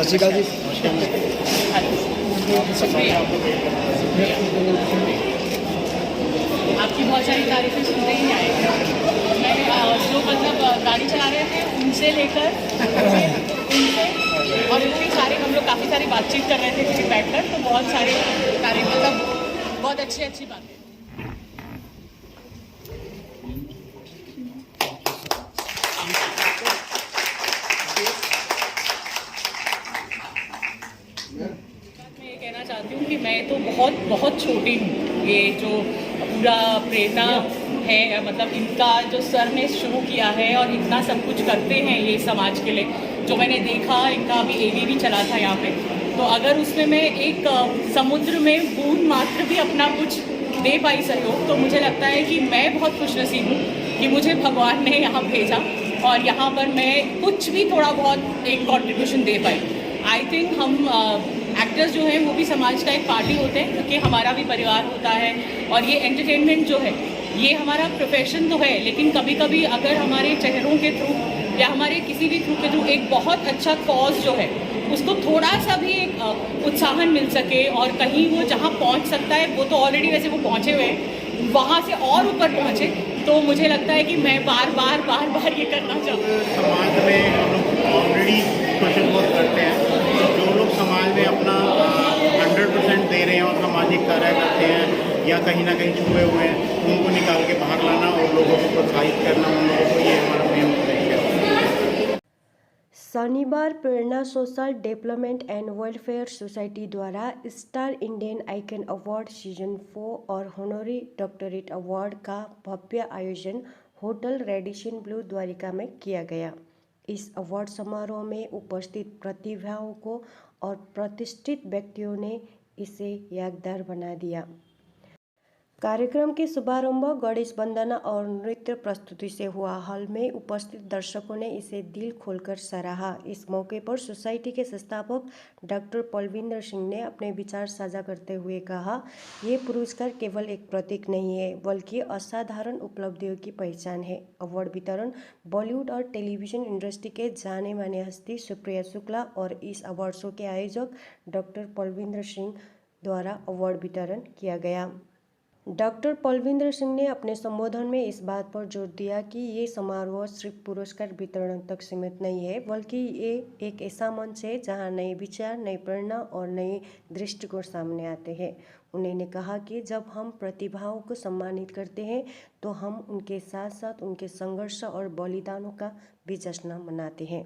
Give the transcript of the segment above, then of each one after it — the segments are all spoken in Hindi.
सत श्री अकाल जी। शुक्रिया। आपकी बहुत सारी तारीफें सुनते ही आएंगे। मैं जो मतलब गाड़ी चला रहे थे उनसे लेकर उनसे और इतनी सारे हम लोग काफ़ी सारी बातचीत कर रहे थे किसी बैठकर, तो बहुत सारी तारीफ मतलब बहुत अच्छी बातें। मैं ये कहना चाहती हूँ कि मैं तो बहुत छोटी हूँ। ये जो पूरा प्रेरणा है, मतलब इनका जो सर ने शुरू किया है और इतना सब कुछ करते हैं ये समाज के लिए, जो मैंने देखा, इनका अभी एवी भी चला था यहाँ पे, तो अगर उसमें मैं एक समुद्र में बूंद मात्र भी अपना कुछ दे पाई सहयोग, तो मुझे लगता है कि मैं बहुत खुशनसीब हूँ कि मुझे भगवान ने यहाँ भेजा और यहाँ पर मैं कुछ भी थोड़ा बहुत एक contribution they pi. I think हम एक्टर्स जो हैं वो भी समाज का एक पार्ट ही होते हैं, क्योंकि हमारा भी परिवार होता है और ये एंटरटेनमेंट जो है ये हमारा प्रोफेशन तो है, लेकिन कभी कभी अगर हमारे चेहरों के थ्रू या हमारे किसी भी थ्रू के थ्रू एक बहुत अच्छा कॉज जो है उसको थोड़ा सा भी एक उत्साहन मिल सके और कहीं वो जहाँ पहुँच सकता है, वो तो ऑलरेडी वैसे वो पहुँचे हुए हैं, वहाँ से और ऊपर पहुँचे, तो मुझे लगता है कि मैं बार बार ये करना चाहूँ। समाज में हम लोग ऑलरेडी सोशल वर्क करते हैं, जो लोग समाज में अपना 100% दे रहे हैं और सामाजिक कार्य करते हैं या कहीं ना कहीं छुपे हुए हैं, उनको निकाल के बाहर लाना और लोगों को प्रोत्साहित करना, उन लोगों को, ये हमारा मेन उद्देश्य है। शनिवार Prerna social development and welfare society द्वारा star Indian icon award season 4 और होनरी डॉक्टरेट अवार्ड का भव्य आयोजन होटल रेडिसन ब्लू द्वारिका में किया गया। इस अवार्ड समारोह में उपस्थित प्रतिभाओं को और प्रतिष्ठित व्यक्तियों ने इसे यादगार बना दिया। कार्यक्रम के शुभारंभ गणेश वंदना और नृत्य प्रस्तुति से हुआ। हॉल में उपस्थित दर्शकों ने इसे दिल खोलकर सराहा। इस मौके पर सोसाइटी के संस्थापक डॉक्टर पलविंदर सिंह ने अपने विचार साझा करते हुए कहा, ये पुरस्कार केवल एक प्रतीक नहीं है, बल्कि असाधारण उपलब्धियों की पहचान है। अवार्ड वितरण बॉलीवुड और टेलीविजन इंडस्ट्री के जाने माने हस्ती सुप्रिया शुक्ला और इस अवार्ड शो के आयोजक डॉक्टर पलविंदर सिंह द्वारा अवार्ड वितरण किया गया। डॉक्टर पलविंदर सिंह ने अपने संबोधन में इस बात पर जोर दिया कि ये समारोह सिर्फ पुरस्कार वितरण तक सीमित नहीं है, बल्कि ये एक ऐसा मंच है जहां नए विचार, नई प्रेरणा और नए दृष्टिकोण सामने आते हैं। उन्होंने कहा कि जब हम प्रतिभाओं को सम्मानित करते हैं तो हम उनके साथ साथ उनके संघर्ष और बलिदानों का भी जश्न मनाते हैं।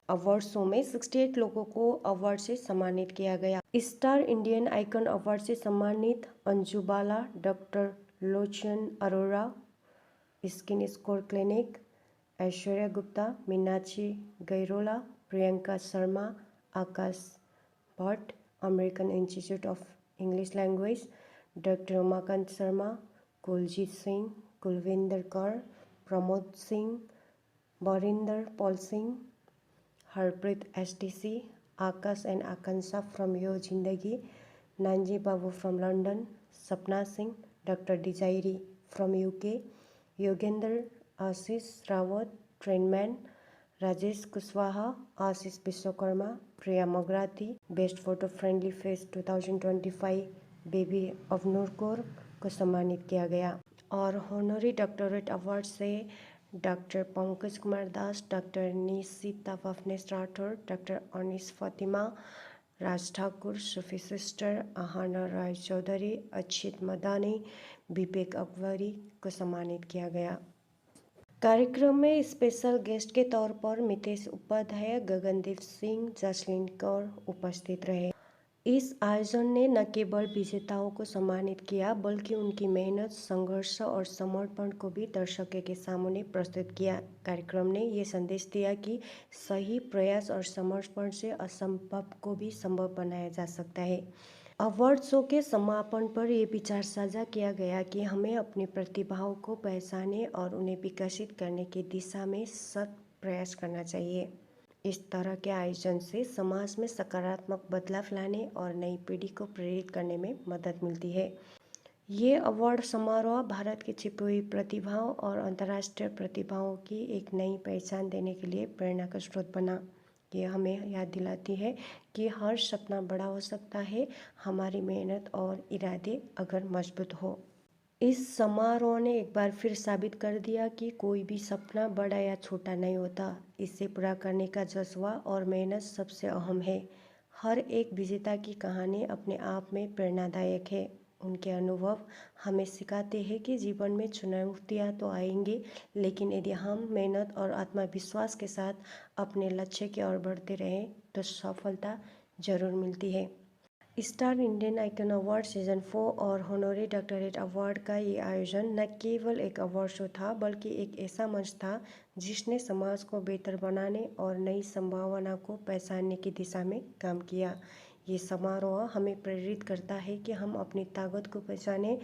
अवार्ड शो में 68 लोगों को अवार्ड से सम्मानित किया गया। स्टार इंडियन आइकन अवार्ड से सम्मानित Anju Bala, doctor Lochan Arora, skin score clinic, Aishwarya Gupta, Meenakshi Gairola, Priyanka Sharma, Akash Bhatt, American institute of English language, doctor Umakant Sharma, Kuljeet Singh, Kulvinder Kaur, Pramod Singh, Barinder Paul Singh, Harpreet STC, Akash and Akanksha from your Zindagi, Nanji Babu from London, Sapna Singh, doctor Desiree from UK, Yogendra Ashish Rawat, trainman, Rajesh Kushwaha, Ashish Vishwakarma, Priya Magrati, best photo friendly face 2025 baby अवनूर Kaur को सम्मानित किया गया। और होनरी डॉक्टरेट अवार्ड से doctor Pankaj Kumar Das, doctor Nishita Bhavnesh Rathore, doctor Anees Fatima, Raj Thakur, सूफी सिस्टर, आहाना राय चौधरी, अक्षित मदानी, विवेक अकबरी को सम्मानित किया गया। कार्यक्रम में स्पेशल गेस्ट के तौर पर मितेश उपाध्याय, गगनदीप सिंह, जसलीन कौर उपस्थित रहे। इस आयोजन ने न केवल विजेताओं को सम्मानित किया, बल्कि उनकी मेहनत, संघर्ष और समर्पण को भी दर्शकों के सामने प्रस्तुत किया। कार्यक्रम ने ये संदेश दिया कि सही प्रयास और समर्पण से असंभव को भी संभव बनाया जा सकता है। अवार्ड शो के समापन पर यह विचार साझा किया गया कि हमें अपनी प्रतिभाओं को पहचाने और उन्हें विकसित करने की दिशा में सतत प्रयास करना चाहिए। इस तरह के आयोजन से समाज में सकारात्मक बदलाव लाने और नई पीढ़ी को प्रेरित करने में मदद मिलती है। ये अवार्ड समारोह भारत की छिपी हुई प्रतिभाओं और अंतर्राष्ट्रीय प्रतिभाओं की एक नई पहचान देने के लिए प्रेरणा का स्रोत बना। ये हमें याद दिलाती है कि हर सपना बड़ा हो सकता है, हमारी मेहनत और इरादे अगर मजबूत हो। इस समारोह ने एक बार फिर साबित कर दिया कि कोई भी सपना बड़ा या छोटा नहीं होता, इसे पूरा करने का जज्बा और मेहनत सबसे अहम है। हर एक विजेता की कहानी अपने आप में प्रेरणादायक है। उनके अनुभव हमें सिखाते हैं कि जीवन में चुनौतियाँ तो आएंगी, लेकिन यदि हम मेहनत और आत्मविश्वास के साथ अपने लक्ष्य की ओर बढ़ते रहें तो सफलता जरूर मिलती है। Star Indian icon award season 4 और होनोरी डॉक्टरेट अवार्ड का ये आयोजन न केवल एक अवार्ड शो था, बल्कि एक ऐसा मंच था जिसने समाज को बेहतर बनाने और नई संभावना को पहचानने की दिशा में काम किया। ये समारोह हमें प्रेरित करता है कि हम अपनी ताकत को पहचानें,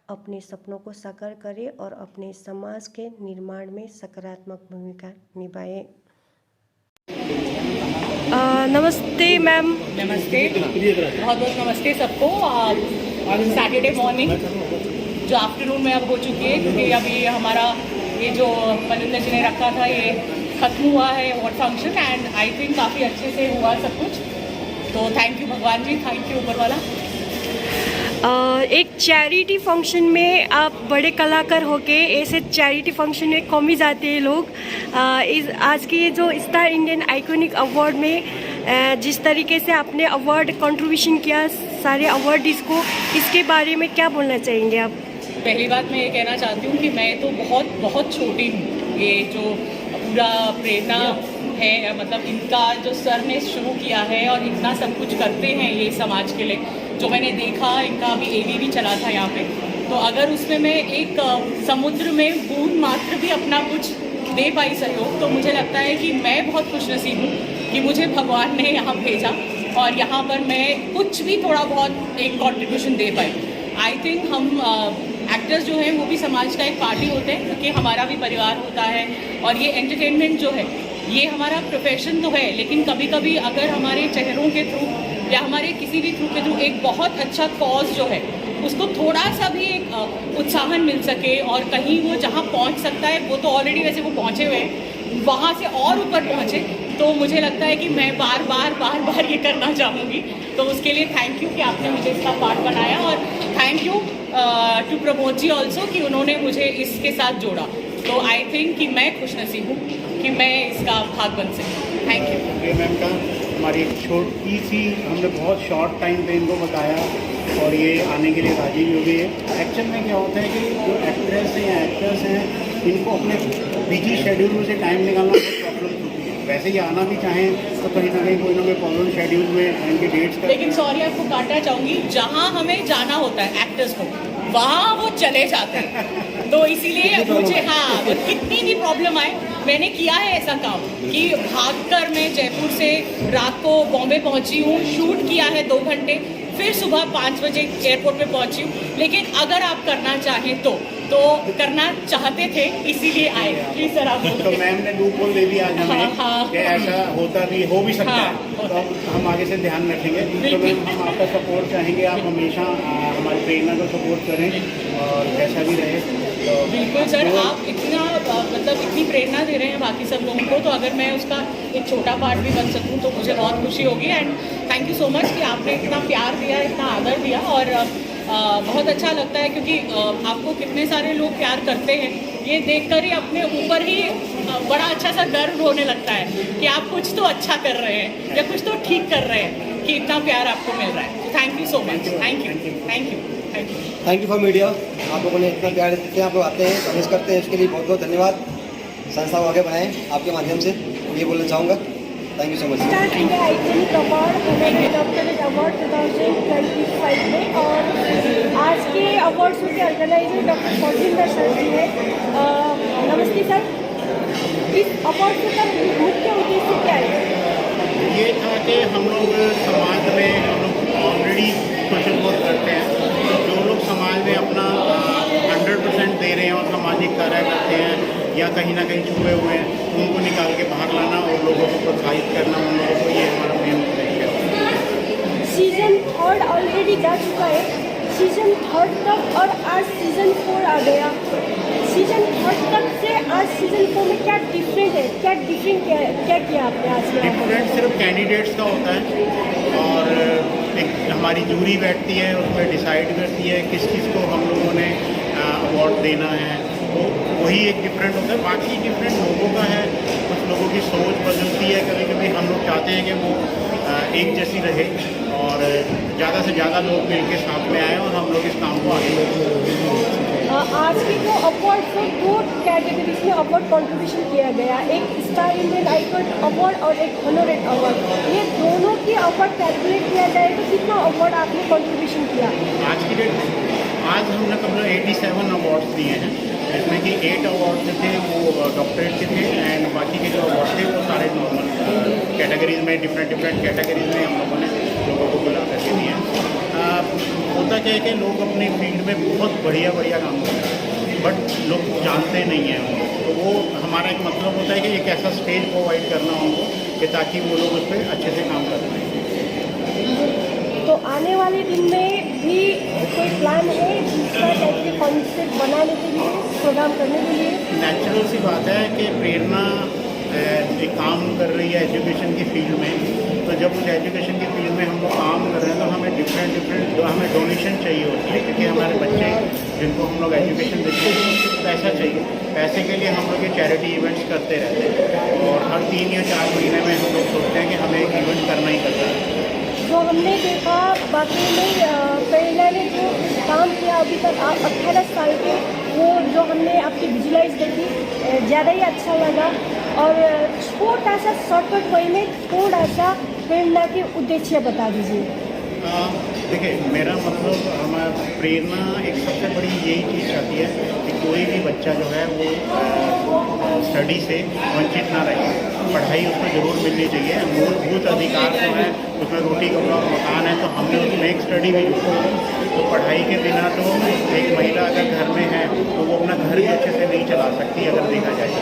अपने सपनों को साकार करें और अपने समाज के निर्माण में सकारात्मक भूमिका निभाएं। नमस्ते मैम। नमस्ते, बहुत बहुत नमस्ते सबको। सैटरडे मॉर्निंग जो आफ्टरनून में अब हो चुकी है, क्योंकि अभी हमारा ये जो मनिंदर जी ने रखा था ये ख़त्म हुआ है award function, and I think काफ़ी अच्छे से हुआ सब कुछ। तो थैंक यू भगवान जी, थैंक यू ऊपर वाला। एक चैरिटी फंक्शन में आप बड़े कलाकार होके ऐसे चैरिटी फंक्शन में कम ही जाते हैं लोग। आज के ये जो स्टार इंडियन आइकॉनिक अवार्ड में जिस तरीके से आपने अवार्ड कंट्रीब्यूशन किया सारे अवार्डीज़ को, इसके बारे में क्या बोलना चाहेंगे आप? पहली बात मैं ये कहना चाहती हूँ कि मैं तो बहुत बहुत छोटी हूँ। ये जो पूरा प्रेरणा है, मतलब इनका जो सर ने शुरू किया है और इतना सब कुछ करते हैं ये समाज के लिए, जो मैंने देखा, इनका अभी एवी भी चला था यहाँ पे, तो अगर उसमें मैं एक समुद्र में बूंद मात्र भी अपना कुछ दे पाई सहयोग, तो मुझे लगता है कि मैं बहुत खुशनसीब हूँ कि मुझे भगवान ने यहाँ भेजा और यहाँ पर मैं कुछ भी थोड़ा बहुत एक contribution they pi. I think हम एक्टर्स जो हैं वो भी समाज का एक पार्ट ही होते हैं, क्योंकि हमारा भी परिवार होता है और ये एंटरटेनमेंट जो है ये हमारा प्रोफेशन तो है, लेकिन कभी कभी अगर हमारे चेहरों के थ्रू या हमारे किसी भी थ्रू के थ्रू एक बहुत अच्छा कॉज जो है उसको थोड़ा सा भी एक उत्साहन मिल सके और कहीं वो जहाँ पहुँच सकता है, वो तो ऑलरेडी वैसे वो पहुँचे हुए हैं, वहाँ से और ऊपर पहुँचे, तो मुझे लगता है कि मैं बार बार ये करना चाहूँगी। तो उसके लिए थैंक यू कि आपने मुझे इसका पार्ट बनाया, और thank you to Pramod ji also कि उन्होंने मुझे इसके साथ जोड़ा। तो आई थिंक कि मैं खुशनसीब हूँ कि मैं इसका भाग बन सकूँ। Thank you. मैम का हमारी एक छोटी सी, हमने बहुत शॉर्ट टाइम पे इनको बताया और ये आने के लिए राजी भी हो गई है। एक्चुअल में क्या होता है कि जो एक्ट्रेस हैं या एक्टर्स हैं, इनको अपने बिजी शेड्यूल में से टाइम निकालना बहुत प्रॉब्लम होती है। वैसे ही आना भी चाहें तो कहीं ना कहीं कोई ना कोई प्रॉब्लम शेड्यूल में इनकी डेट्स का। लेकिन सॉरी आपको काटना चाहूँगी, जहाँ हमें जाना होता है एक्टर्स को, वहाँ वो चले जाते हैं। तो इसीलिए मुझे वो कितनी भी प्रॉब्लम आए, मैंने किया है ऐसा काम कि भागकर मैं जयपुर से रात को बॉम्बे पहुंची हूँ, शूट किया है 2 घंटे, फिर सुबह 5 बजे एयरपोर्ट पे पहुंची हूँ। लेकिन अगर आप करना चाहें तो करना चाहते थे, इसीलिए आए। प्लीज सर आप तो मैम ने लूप होल दे दिया आज हमें कि ऐसा होता भी हो भी सकता है, तो हम आगे से ध्यान रखेंगे। तो मैम हम आपका सपोर्ट चाहेंगे, आप हमेशा हमारी प्रेरणा को सपोर्ट करें और कैसा भी रहे। तो बिल्कुल सर, आप इतना मतलब इतनी प्रेरणा दे रहे हैं बाकी सब लोगों को, तो अगर मैं उसका एक छोटा पार्ट भी बन सकूं तो मुझे बहुत खुशी होगी। And thank you so much कि आपने इतना प्यार दिया, इतना आदर दिया, और बहुत अच्छा लगता है क्योंकि आपको कितने सारे लोग प्यार करते हैं, ये देखकर ही अपने ऊपर ही बड़ा अच्छा सा गर्व होने लगता है कि आप कुछ तो अच्छा कर रहे हैं या कुछ तो ठीक कर रहे हैं, कि इतना प्यार आपको मिल रहा है। Thank you so much. Thank you, thank you, thank you. Thank you for media. आप लोगों ने इतना प्यार देते हैं, आप लोग आते हैं, कमेंट्स करते हैं, उसके लिए बहुत बहुत धन्यवाद। संस्था को आगे बढ़ाएं आपके माध्यम से, ये बोलना चाहूँगा। Thank you so much. Star India iconic award honorary doctorate award 2025 में, और आज के अवार्ड शो के organiser doctor Faujinder sir ji हैं। नमस्ते सर, इस अवार्ड शो का मुख्य उद्देश्य क्या है? ये था कि हम लोग समाज में, हम लोग ऑलरेडी सोशल वर्क करते हैं, तो जो लोग समाज में अपना 100% दे रहे हैं और सामाजिक कार्य करते हैं या कहीं ना कहीं छुपे हुए हैं, उनको निकाल के बाहर लाना और लोगों को प्रोत्साहित करना, उन लोगों को, ये हमारा मेन उद्देश्य है। सीजन 3 ऑलरेडी जा चुका है, सीजन 3 तक, और आज सीजन 4 आ गया। सीजन 3 तक से आज सीजन 4 में क्या डिफरेंट है, क्या डिफरेंट क्या किया आपने आज के award? डिफरेंट सिर्फ कैंडिडेट्स का होता है और एक हमारी जूरी बैठती है, उसमें डिसाइड करती है किस किस को हम लोगों ने अवार्ड देना है, तो वही एक डिफरेंट होता है। बाकी डिफरेंट लोगों का है, कुछ लोगों की सोच बदलती है, कभी कभी हम लोग चाहते हैं कि वो एक जैसी रहे और ज़्यादा से ज़्यादा लोग मिल के साथ में आए और हम लोग इस काम को आगे बढ़ाएं। आज के जो अवार्ड को 2 कैटेगरीज में अवार्ड कंट्रीब्यूशन किया गया, एक स्टार इंडियन आइकन अवार्ड और एक हॉनरेट अवार्ड। ये दोनों की अवार्ड कैलकुलेट किया जाए तो कितना अवार्ड आपने कंट्रीब्यूशन किया? आज की डेट में आज हमने करीब 87 अवार्ड्स दिए हैं, जिसमें कि 8 अवार्ड जो थे वो डॉक्टरेट के थे एंड बाकी के जो अवार्ड थे वो सारे नॉर्मल कैटेगरीज में डिफरेंट कैटेगरीज में हम लोगों ने लोगों को बुला करके दिए हैं। होता क्या है कि लोग अपनी फील्ड में बहुत बढ़िया काम करते हैं बट लोग जानते नहीं हैं उनको, तो वो हमारा एक मतलब होता है कि एक ऐसा स्टेज प्रोवाइड करना उनको कि ताकि वो लोग उस पर अच्छे से काम कर पाएँ। तो आने वाले दिन में भी कोई प्लान है दूसरा टाइप के कॉन्सेप्ट बनाने के लिए, प्रोग्राम करने के लिए? नेचुरल सी बात है कि प्रेरणा एक काम कर रही है एजुकेशन की फील्ड में, तो जब उस एजुकेशन की फील्ड में हम लोग काम कर रहे हैं तो हमें डिफरेंट हमें डोनेशन चाहिए होती है, क्योंकि हमारे बच्चे जिनको हम लोग एजुकेशन देते हैं उनको पैसा चाहिए। पैसे के लिए हम लोग ये चैरिटी इवेंट्स करते रहते हैं और हर 3 या 4 महीने में हम लोग सोचते हैं कि हमें एक इवेंट करना ही करना है। जो हमने देखा बाकी में प्रेरणा ने जो काम किया अभी तक, आप 18 साल के, वो जो हमने आपकी विजुलाइज देखी ज़्यादा ही अच्छा लगा। और छोटा सा शॉर्टकट वे में थोड़ा सा प्रेरणा के उद्देश्य बता दीजिए। देखिए, मेरा मतलब हमारा प्रेरणा एक सबसे बड़ी यही चीज़ चाहती है कि कोई भी बच्चा जो है वो स्टडी से वंचित ना रहे, पढ़ाई उसको ज़रूर मिलनी चाहिए। मूलभूत अधिकार जो है उसमें रोटी कपड़ा और मकान है, तो हमने उसमें एक स्टडी भी जोड़ी है। तो पढ़ाई के बिना तो एक महिला अगर घर में है तो वो अपना घर भी अच्छे से नहीं चला सकती अगर देखा जाए।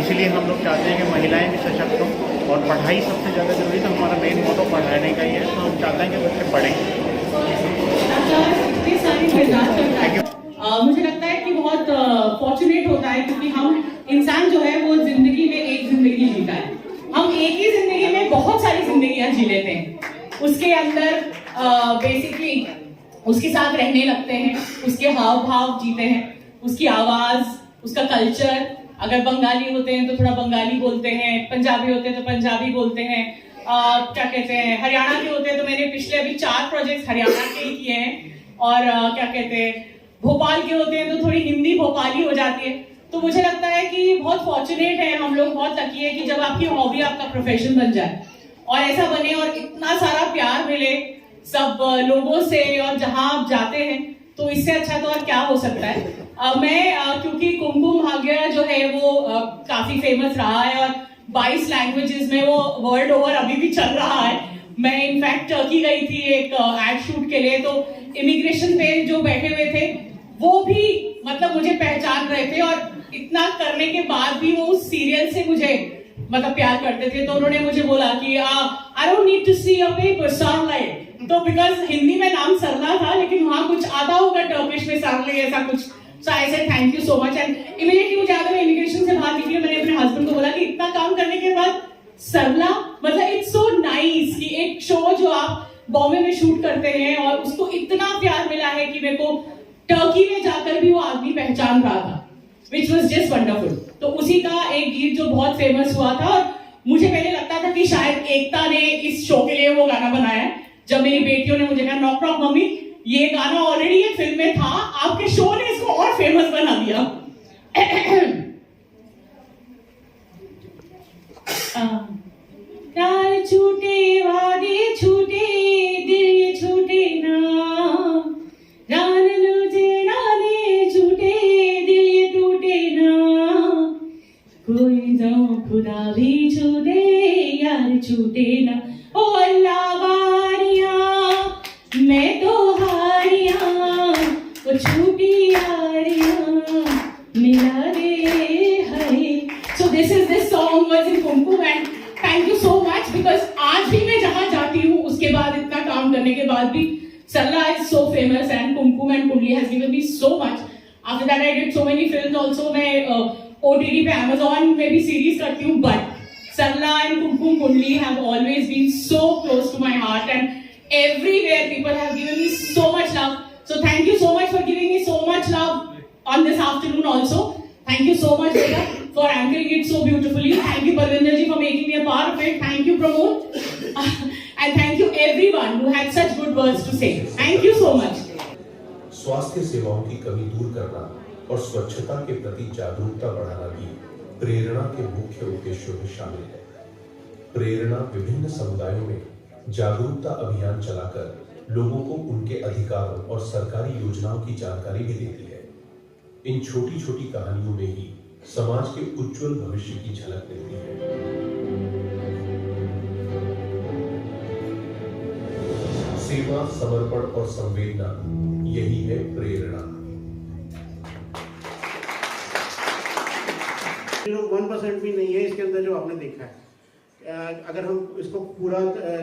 इसलिए हम लोग चाहते हैं कि महिलाएं भी सशक्त हों और पढ़ाई सबसे ज़्यादा जरूरी, तो हमारा मेन मोटो पढ़ाने का ही है, तो हम चाहते हैं कि बच्चे पढ़ें। मुझे लगता है कि बहुत फॉर्चुनेट होता है, क्योंकि हम इंसान जो है वो जिंदगी में एक जिंदगी जीता है। हम एक ही जिंदगी में बहुत सारी जिंदगियां जी लेते हैं, उसके अंदर बेसिकली उसके साथ रहने लगते हैं, उसके हाव भाव जीते हैं, उसकी आवाज, उसका कल्चर। अगर बंगाली होते हैं तो थोड़ा बंगाली बोलते हैं, पंजाबी होते हैं तो पंजाबी बोलते हैं, क्या कहते हैं हरियाणा के होते हैं तो मैंने पिछले अभी 4 प्रोजेक्ट्स हरियाणा के ही किए हैं, और क्या कहते हैं भोपाल के होते हैं तो थोड़ी हिंदी भोपाली हो जाती है। तो मुझे लगता है कि बहुत फॉर्चुनेट है हम लोग, बहुत लकी है कि जब आपकी हॉबी आपका प्रोफेशन बन जाए और ऐसा बने और इतना सारा प्यार मिले सब लोगों से, और जहां आप जाते हैं तो इससे अच्छा तो और क्या हो सकता है। मैं क्योंकि कुमकुम भाग्य जो है वो काफी फेमस रहा है और 22 लैंग्वेजेस में वो वर्ल्ड ओवर अभी भी चल रहा है। मैं इनफैक्ट टर्की गई थी एक एड शूट के लिए, तो इमिग्रेशन पे जो बैठे हुए थे वो भी मतलब मुझे पहचान रहे थे, और इतना करने के बाद भी वो उस सीरियल से मुझे मतलब प्यार करते थे। तो उन्होंने मुझे बोला कि I don't need to see your paper सरलाई, तो बिकॉज हिंदी में नाम सरला था लेकिन वहां कुछ आता होगा टर्किश में सरलाई ऐसा कुछ। So I said thank you so much and immediately मुझे याद है मैं इमिग्रेशन से बाहर निकली, मैंने अपने हस्बैंड को बोला कि इतना काम करने के बाद सरला मतलब इट्स सो नाइस कि एक शो जो आप बॉम्बे में शूट करते हैं और उसको इतना प्यार मिला है कि मेरे को टर्की में जाकर भी वो आदमी पहचान रहा था, which was just wonderful। तो उसी का एक गीत जो बहुत फेमस हुआ था, और मुझे पहले लगता था कि शायद एकता ने इस शो के लिए वो गाना बनाया है। जब मेरी बेटियों ने मुझे कहा नॉक नॉक मम्मी ये गाना ऑलरेडी ये फिल्म में था, आपके शो ने इसको और फेमस बना दिया। प्यार छूटे वादे छूटे दिल ये छूटे ना, जान लूटे नाने छूटे दिल ये टूटे ना, कोई जाओ खुदा भी छूटे यार छूटे ना। ओ अल्लाह वारिया मैं तो हारिया वो छूटी यारिया मिला रे है। So this song was in Kumkum and thank you so much because आज भी मैं जहाँ जाती हूँ उसके बाद इतना काम करने के बाद भी सरला is so famous and Kumkum and कुंडली has given me so much. After that I did so many films also। मैं OTT पे Amazon में भी सीरीज करती हूँ, but Sarla and Kumkum Kundli have always been so close to my heart, and everywhere people have given me so much love. So thank you so much for giving me so much love on this afternoon also. Thank you so much, Beta, for anchoring it so beautifully. Thank you, Parvinder ji, for making me a part of it. Thank you, Pramod. And thank you everyone who had such good words to say. Thank you so much. स्वास्थ्य सेवाओं की कमी दूर करना और स्वच्छता के प्रति जागरूकता बढ़ाना भी प्रेरणा के मुख्य उद्देश्यों में शामिल है। प्रेरणा विभिन्न समुदायों में जागरूकता अभियान चलाकर लोगों को उनके अधिकारों और सरकारी योजनाओं की जानकारी भी देती है। इन छोटी छोटी कहानियों में ही समाज के उज्जवल भविष्य की झलक मिलती है। सेवा, समर्पण और संवेदना, यही है प्रेरणा। लोग 1% भी नहीं है इसके अंदर जो आपने देखा है। अगर हम इसको पूरा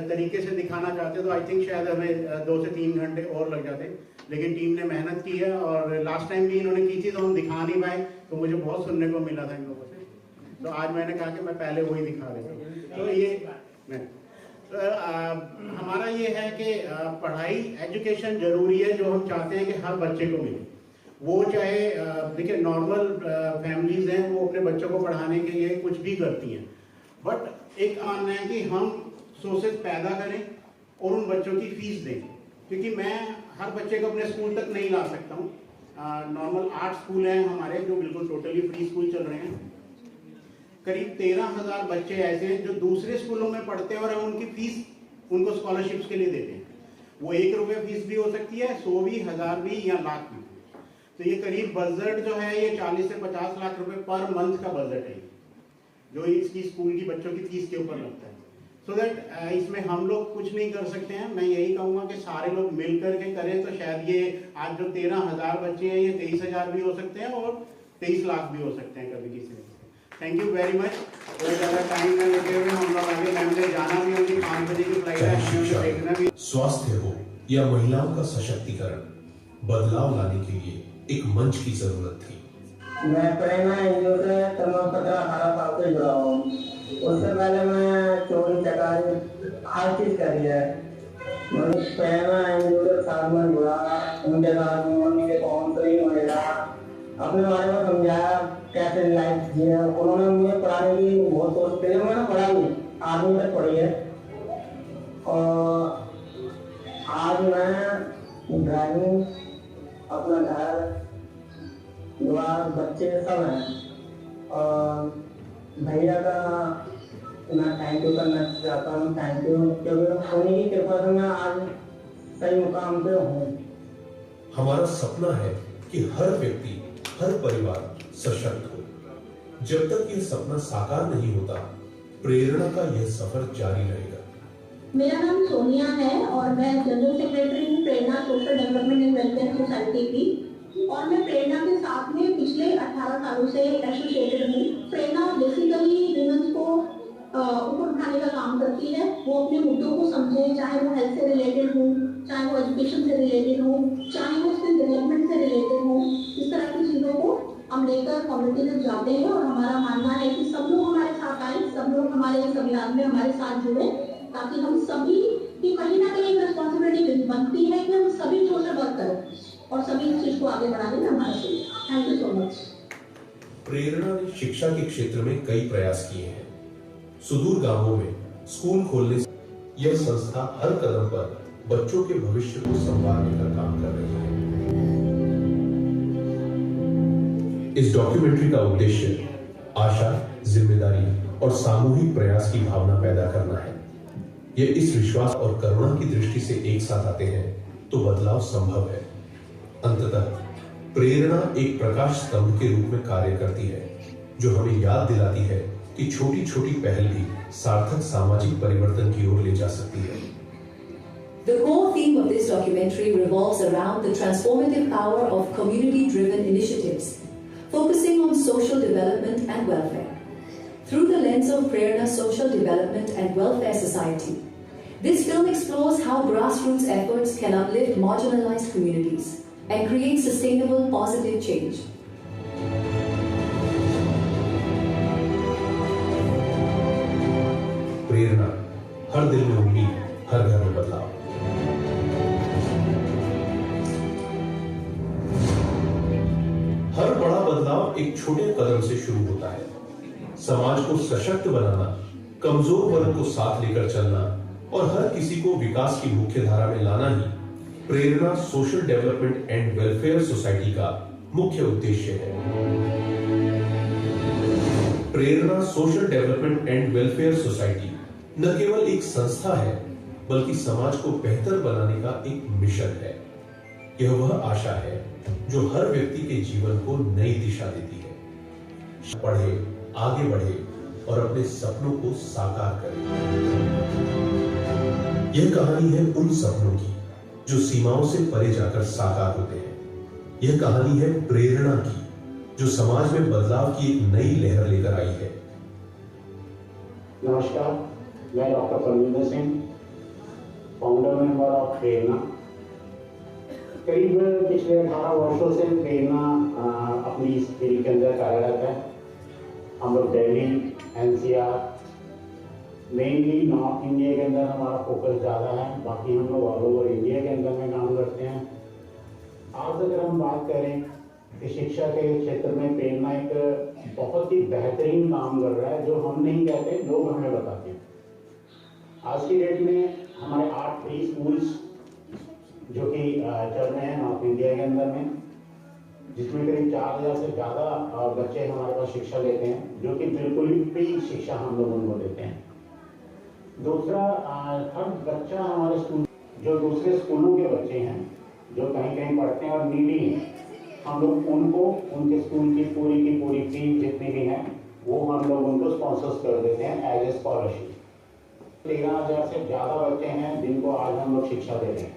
तरीके से दिखाना चाहते तो आई थिंक शायद हमें 2 से 3 घंटे और लग जाते, लेकिन टीम ने मेहनत की है और लास्ट टाइम भी इन्होंने की थी तो हम दिखा नहीं पाए, तो मुझे बहुत सुनने को मिला था इन लोगों से, तो आज मैंने कहा कि मैं पहले वही दिखा देता हूँ। तो ये हमारा ये है कि पढ़ाई, एजुकेशन जरूरी है, जो हम चाहते हैं कि हर बच्चे को मिले। वो चाहे देखिए नॉर्मल फैमिलीज हैं, वो अपने बच्चों को पढ़ाने के लिए कुछ भी करती हैं, बट एक मानना है कि हम सोर्सेज पैदा करें और उन बच्चों की फीस दें, क्योंकि मैं हर बच्चे को अपने स्कूल तक नहीं ला सकता हूँ। नॉर्मल 8 स्कूल हैं हमारे जो बिल्कुल टोटली फ्री स्कूल चल रहे हैं। करीब 13,000 बच्चे ऐसे हैं जो दूसरे स्कूलों में पढ़ते हैं और हम उनकी फीस उनको स्कॉलरशिप्स के लिए देते हैं। वो 1 रुपये फीस भी हो सकती है, 100 भी, 1000 भी या लाख भी। तो ये करीब बजट जो है ये 40 से 50 लाख रुपए पर मंथ का बजट है जो इसकी स्कूल की बच्चों की फीस के ऊपर लगता है। सो दैट इसमें हम लोग कुछ नहीं कर सकते हैं। मैं यही कहूँगा कि सारे लोग मिल करके करें तो शायद ये आज जो 13,000 बच्चे हैं ये 23,000 भी हो सकते हैं और 23 लाख भी हो सकते हैं कभी किसी। Thank you very much. बहुत ज़्यादा टाइम में लेते हुए हम लोग आगे फैमिली जाना भी होगी, 5 बजे की फ्लाइट है, देखना भी। स्वास्थ्य हो या महिलाओं का सशक्तिकरण, बदलाव लाने के लिए एक मंच की जरूरत थी। मैं प्रेरणा एनजीओ से प्रमाण पत्र 18 साल से जुड़ा हूँ। उससे पहले मैं चोरी चकारी हर चीज करी है। मैं प्रेरणा एनजीओ के साथ में जुड़ा, उनके साथ उनके काउंसलिंग वगैरह अपने बारे में समझाया कैसे लाइफ जी है। उन्होंने मुझे पढ़ाने की बहुत कोशिश की, मैंने पढ़ा नहीं, आर्मी तक पढ़ी है और आज मैं ड्राइविंग, अपना घर द्वार, बच्चे सब हैं और भैया का मैं थैंक यू करना चाहता हूँ। थैंक यू, क्योंकि उन्हीं की कृपा से मैं आज सही मुकाम पे हूँ। हमारा सपना है कि हर व्यक्ति, हर परिवार सशक्त हो। जब तक यह सपना साकार नहीं होता, प्रेरणा का यह सफर जारी रहेगा। मेरा नाम सोनिया है और मैं जनरल सेक्रेटरी हूँ Prerna social development and welfare society की, और मैं प्रेरणा के साथ में पिछले 18 सालों से एसोसिएटेड हूँ। प्रेरणा बेसिकली वुमेन्स को ऊपर उठाने का काम करती है। वो अपने मुद्दों को समझे, चाहे वो हेल्थ से रिलेटेड हो, चाहे वो एजुकेशन से रिलेटेड हो, चाहे वो स्किल डेवलपमेंट से रिलेटेड हो। इस तरह की चीज़ों को हम लेकर कम्युनिटी में जाते हैं और हमारा मानना है कि सब लोग हमारे साथ आए, सब लोग हमारे इस अभियान में हमारे साथ जुड़े, ताकि हम सभी की कहीं ना कहीं रिस्पॉन्सिबिलिटी बनती है कि हम सभी सोशल वर्क करें और सभी इस चीज को आगे बढ़ाने में हमारा सहयोग। Thank you so much. Prerna ने शिक्षा के क्षेत्र में कई प्रयास किए हैं। सुदूर गांवों में स्कूल खोलने से यह संस्था हर कदम पर बच्चों के भविष्य को संवारने का काम कर रही है। इस डॉक्यूमेंट्री का उद्देश्य आशा, जिम्मेदारी और सामूहिक प्रयास की भावना पैदा करना है। यह इस विश्वास और करुणा की दृष्टि से एक साथ आते हैं तो बदलाव संभव है। अंततः प्रेरणा एक प्रकाश स्तंभ के रूप में कार्य करती है, जो हमें याद दिलाती है कि छोटी छोटी पहल भी सार्थक सामाजिक परिवर्तन की ओर ले जा सकती है। The core theme of this documentary revolves around the transformative power of community-driven initiatives, focusing on social development and welfare. Through the lens of Prerna Social Development and Welfare Society, this film explores how grassroots efforts can uplift marginalized communities and create sustainable positive change. हर दिल में उम्मीद, हर घर में बदलाव। हर बड़ा बदलाव एक छोटे कदम से शुरू होता है। समाज को सशक्त बनाना, कमजोर वर्ग को साथ लेकर चलना और हर किसी को विकास की मुख्य धारा में लाना ही Prerna social development and welfare society का मुख्य उद्देश्य है। Prerna social development and welfare society न केवल एक संस्था है, बल्कि समाज को बेहतर बनाने का एक मिशन है। यह वह आशा है जो हर व्यक्ति के जीवन को नई दिशा देती है। पढ़े, आगे बढ़े और अपने सपनों को साकार करें। यह कहानी है उन सपनों की जो सीमाओं से परे जाकर साकार होते हैं। यह कहानी है प्रेरणा की, जो समाज में बदलाव की एक नई लहर लेकर आई है। नमस्कार, मैं doctor Parvinder Singh, founder member of Prerna. करीब पिछले 18 वर्षों से प्रेरणा अपनी इस फील्ड के अंदर कार्यरत है। हम लोग Delhi, NCR, mainly north India के अंदर हमारा फोकस ज़्यादा है, बाकी हम लोग ऑल ओवर इंडिया के अंदर में काम करते हैं। आज अगर हम बात करें कि शिक्षा के क्षेत्र में प्रेरणा एक बहुत ही बेहतरीन काम कर रहा है, जो हम नहीं कहते, लोग हमें बताते हैं। आज की डेट में हमारे 8 प्री स्कूल्स जो कि चल रहे हैं नॉर्थ इंडिया के अंदर में, जिसमें करीब 4000 से ज़्यादा बच्चे हमारे पास शिक्षा लेते हैं, जो कि बिल्कुल ही फ्री शिक्षा हम लोग उनको देते हैं। दूसरा, हर बच्चा हमारे स्कूल, जो दूसरे स्कूलों के बच्चे हैं जो कहीं कहीं पढ़ते हैं और नीडी हैं, हम लोग उनको उनके स्कूल की पूरी फीस जितनी भी है वो हम लोग उनको स्पॉन्सर्स कर देते हैं एज ए स्कॉलरशिप। 13,000 से ज़्यादा बच्चे हैं जिनको आज हम लोग शिक्षा दे रहे हैं।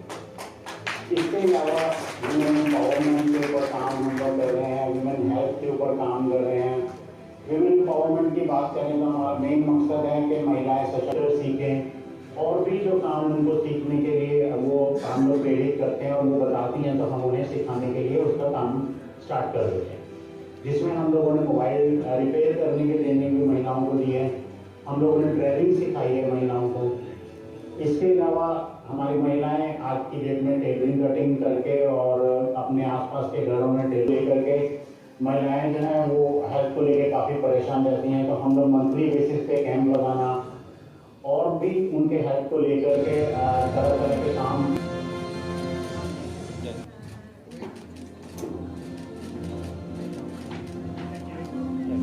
इसके अलावा वुमेन एम्पावरमेंट के ऊपर काम हम लोग कर रहे हैं, वुमेन हेल्थ के ऊपर काम कर रहे हैं। वुमेन एम्पावरमेंट की बात करें तो हमारा मेन मकसद है कि महिलाएं सशक्त सीखें, और भी जो काम उनको सीखने के लिए वो हम लोग प्रेरित करते हैं और वो बताती हैं तो हम उन्हें सिखाने के लिए उसका काम स्टार्ट कर देते हैं। जिसमें हम लोगों ने मोबाइल रिपेयर करने के ट्रेनिंग भी महिलाओं को दी है, हम लोगों ने ड्राइविंग सिखाई है महिलाओं को। इसके अलावा हमारी महिलाएं आज की डेट में टेलरिंग कटिंग करके और अपने आसपास के घरों में टेलरिंग करके महिलाएं जो हैं वो हेल्थ को लेकर काफ़ी परेशान रहती हैं, तो हम लोग मंथली बेसिस पे कैंप लगाना और भी उनके हेल्थ को लेकर के तरह तरह के काम।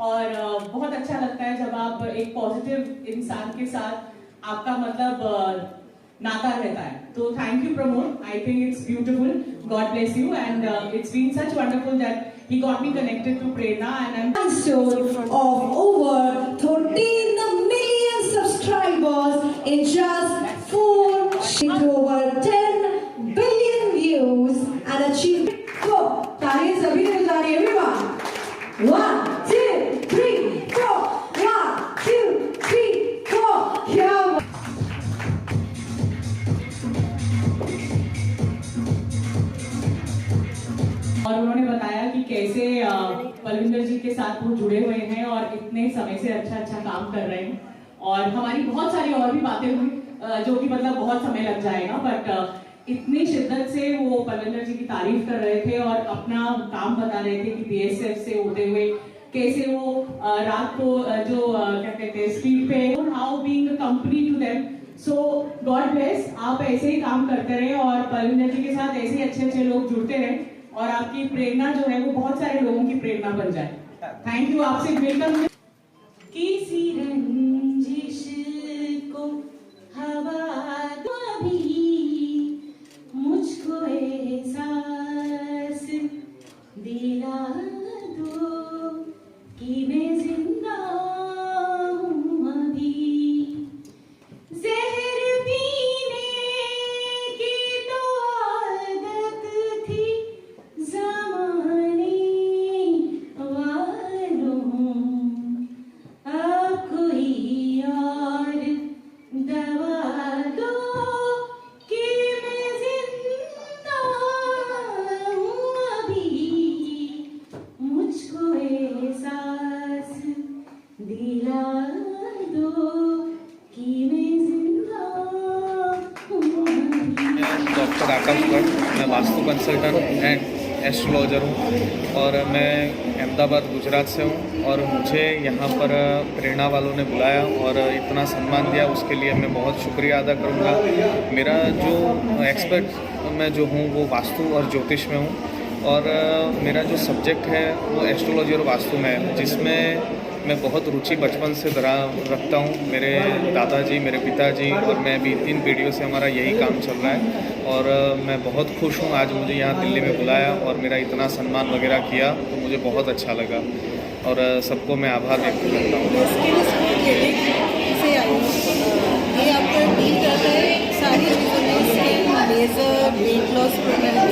और बहुत अच्छा लगता है जब आप एक पॉजिटिव इंसान के साथ आपका मतलब नाता रहता है। तो thank you Pramod, I think it's beautiful, God bless you, and it's been such wonderful that he got me connected to Prerna, and I'm milestone of over 13 million subscribers in just 4 over 10 billion views and achieved. So, तालियां सभी ने बजानी है everyone. 1, 2, 3, 4. 1, 2, 3, 4. Here. और उन्होंने बताया कि कैसे पलविंदर जी के साथ वो जुड़े हुए हैं और इतने समय से अच्छा काम कर रहे हैं। और हमारी बहुत सारी और भी बातें हुई जो कि मतलब बहुत समय लग जाएगा, बट इतनी शिद्दत से वो पलविंदर जी की तारीफ कर रहे थे और अपना काम बता रहे थे कि बीएसएफ से होते हुए कैसे वो रात को जो क्या कहते हैं स्ट्रीट पे, how being a company to them. So God bless, आप ऐसे ही काम करते रहे और पलविंदर जी के साथ ऐसे ही अच्छे लोग जुड़ते रहे और आपकी प्रेरणा जो है वो बहुत सारे लोगों की प्रेरणा बन जाए। थैंक यू, आपसे मिलकर किसी रंजिश को हवा दो भी, मुझको एहसास दिला दो कि मैं जिंदा हूँ अभी। जहर पीने की तो आदत थी ज़माने वालों, अब कोई और दवा दो कि मैं जिंदा हूँ अभी, मुझको एहसास कंसल्टेंट एंड एस्ट्रोलॉजर हूँ और मैं अहमदाबाद गुजरात से हूँ और मुझे यहाँ पर प्रेरणा वालों ने बुलाया और इतना सम्मान दिया, उसके लिए मैं बहुत शुक्रिया अदा करूँगा। मेरा जो एक्सपर्ट मैं जो हूँ वो वास्तु और ज्योतिष में हूँ और मेरा जो सब्जेक्ट है वो एस्ट्रोलॉजी और वास्तु में है, जिसमें मैं बहुत रुचि बचपन से रखता हूँ। मेरे दादाजी, मेरे पिताजी और मैं भी 3 पीढ़ियों से हमारा यही काम चल रहा है और मैं बहुत खुश हूँ। आज मुझे यहाँ दिल्ली में बुलाया और मेरा इतना सम्मान वगैरह किया तो मुझे बहुत अच्छा लगा और सबको मैं आभार व्यक्त करता हूँ। से आई ये आपका डील करता है सारी चीज़ों में, skin, laser, weight loss programme.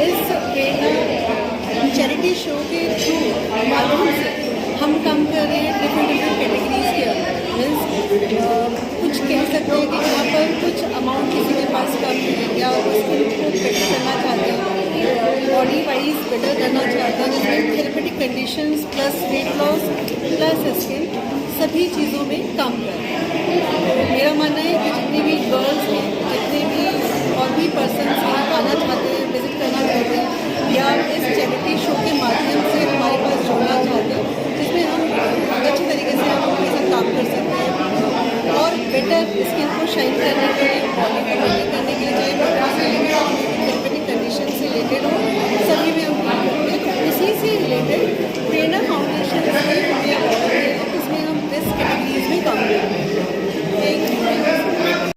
इस प्रेरणा चैरिटी शो के थ्रू माध्यम से हम काम कर रहे हैं डिफरेंट कैटेगरीज के अंदर। मीन्स कुछ कह सकते हैं कि यहाँ पर कुछ अमाउंट किसी के पास कम है या स्किन को बेटर करना चाहते हैं, बॉडी वाइज बेटर करना चाहते हैं, जिसमें therapeutic conditions plus weight loss plus skin सभी चीज़ों में काम कर रहे हैं। तो मेरा मानना है कि जितनी भी गर्ल्स हैं, जितने भी और भी पर्सन्स हैं